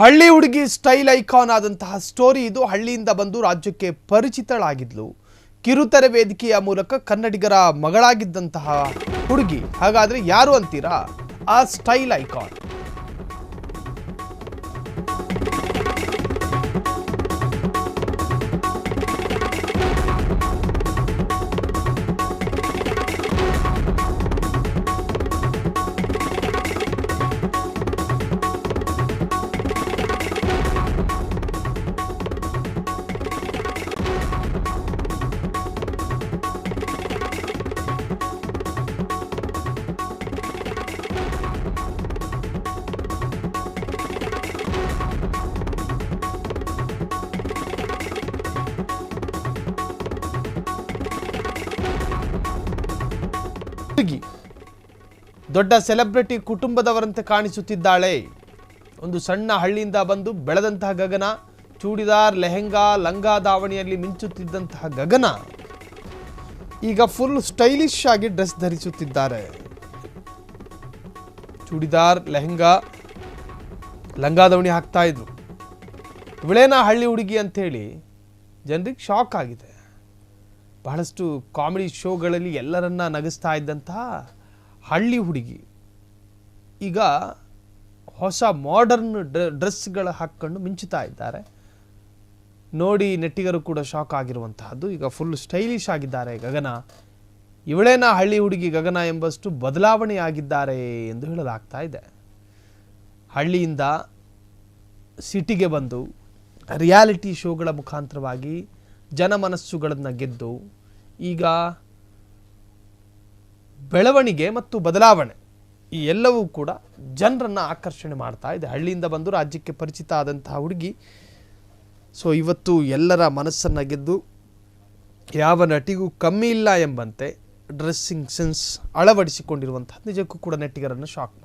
ಹಳ್ಳಿ ಹುಡುಗಿ style icon ಆದಂತಹ ಸ್ಟೋರಿ ಇದು. ಹಳ್ಳಿಯಿಂದ ಬಂದು ರಾಜ್ಯಕ್ಕೆ ಪರಿಚಿತಳಾಗಿದ್ಲು. ಕಿರುತೆರೆ ವೇದಿಕೆಯ ಮೂಲಕ ಕನ್ನಡಿಗರ ಮಗಳಾಗಿದ್ದಂತಹ ಹುಡುಗಿ. ಹಾಗಾದ್ರೆ ಯಾರು ಅಂತೀರಾ ಆ ಸ್ಟೈಲ್ ಐಕಾನ್? ದೊಡ್ಡ ಸೆಲೆಬ್ರಿಟಿ ಕುಟುಂಬದವರಂತೆ ಕಾಣಿಸುತ್ತಿದ್ದಾಳೆ. ಒಂದು ಸಣ್ಣ ಹಳ್ಳಿಯಿಂದ ಬಂದು ಬೆಳೆದಂತಹ ಗಗನ, ಚೂಡಿದಾರ್, ಲೆಹೆಂಗಾ, ಲಂಗಾ ದಾವಣಿಯಲ್ಲಿ ಮಿಂಚುತ್ತಿದ್ದಂತಹ ಗಗನ ಈಗ ಫುಲ್ ಸ್ಟೈಲಿಶ್ ಆಗಿ ಡ್ರೆಸ್ ಧರಿಸುತ್ತಿದ್ದಾರೆ. ಚೂಡಿದಾರ್, ಲೆಹೆಂಗಾ, ಲಂಗಾ ದಾವಣಿ ಹಾಕ್ತಾ ಇದ್ರು. ಇವಳೇನಾ ಹಳ್ಳಿ ಹುಡುಗಿ ಅಂಥೇಳಿ ಜನರಿಗೆ ಶಾಕ್ ಆಗಿದೆ. ಬಹಳಷ್ಟು ಕಾಮಿಡಿ ಶೋಗಳಲ್ಲಿ ಎಲ್ಲರನ್ನ ನಗಿಸ್ತಾ ಇದ್ದಂತಹ ಹಳ್ಳಿ ಹುಡುಗಿ ಈಗ ಹೊಸ ಮಾಡರ್ನ್ ಡ್ರೆಸ್ಗಳ ಹಾಕ್ಕೊಂಡು ಮಿಂಚುತ್ತಾ ಇದ್ದಾರೆ. ನೋಡಿ ನೆಟ್ಟಿಗರು ಕೂಡ ಶಾಕ್ ಆಗಿರುವಂತಹದ್ದು. ಈಗ ಫುಲ್ ಸ್ಟೈಲಿಶ್ ಆಗಿದ್ದಾರೆ ಗಗನ. ಇವಳೇನಾ ಹಳ್ಳಿ ಹುಡುಗಿ ಗಗನ ಎಂಬಷ್ಟು ಬದಲಾವಣೆ ಆಗಿದ್ದಾರೆ ಎಂದು ಹೇಳಲಾಗ್ತಾ ಇದೆ. ಹಳ್ಳಿಯಿಂದ ಸಿಟಿಗೆ ಬಂದು ರಿಯಾಲಿಟಿ ಶೋಗಳ ಮುಖಾಂತರವಾಗಿ ಜನಮನಸ್ಸುಗಳನ್ನು ಗೆದ್ದು ಈಗ ಬೆಳವಣಿಗೆ ಮತ್ತು ಬದಲಾವಣೆ ಈ ಎಲ್ಲವೂ ಕೂಡ ಜನರನ್ನು ಆಕರ್ಷಣೆ ಮಾಡ್ತಾ ಇದೆ. ಹಳ್ಳಿಯಿಂದ ಬಂದು ರಾಜ್ಯಕ್ಕೆ ಪರಿಚಿತ ಆದಂತಹ ಹುಡುಗಿ ಸೊ ಇವತ್ತು ಎಲ್ಲರ ಮನಸ್ಸನ್ನು ಗೆದ್ದು ಯಾವ ನಟಿಗೂ ಕಮ್ಮಿ ಇಲ್ಲ ಎಂಬಂತೆ ಡ್ರೆಸ್ಸಿಂಗ್ ಸೆನ್ಸ್ ಅಳವಡಿಸಿಕೊಂಡಿರುವಂತಹ ನಿಜಕ್ಕೂ ಕೂಡ ನೆಟ್ಟಿಗರನ್ನು ಶಾಕ್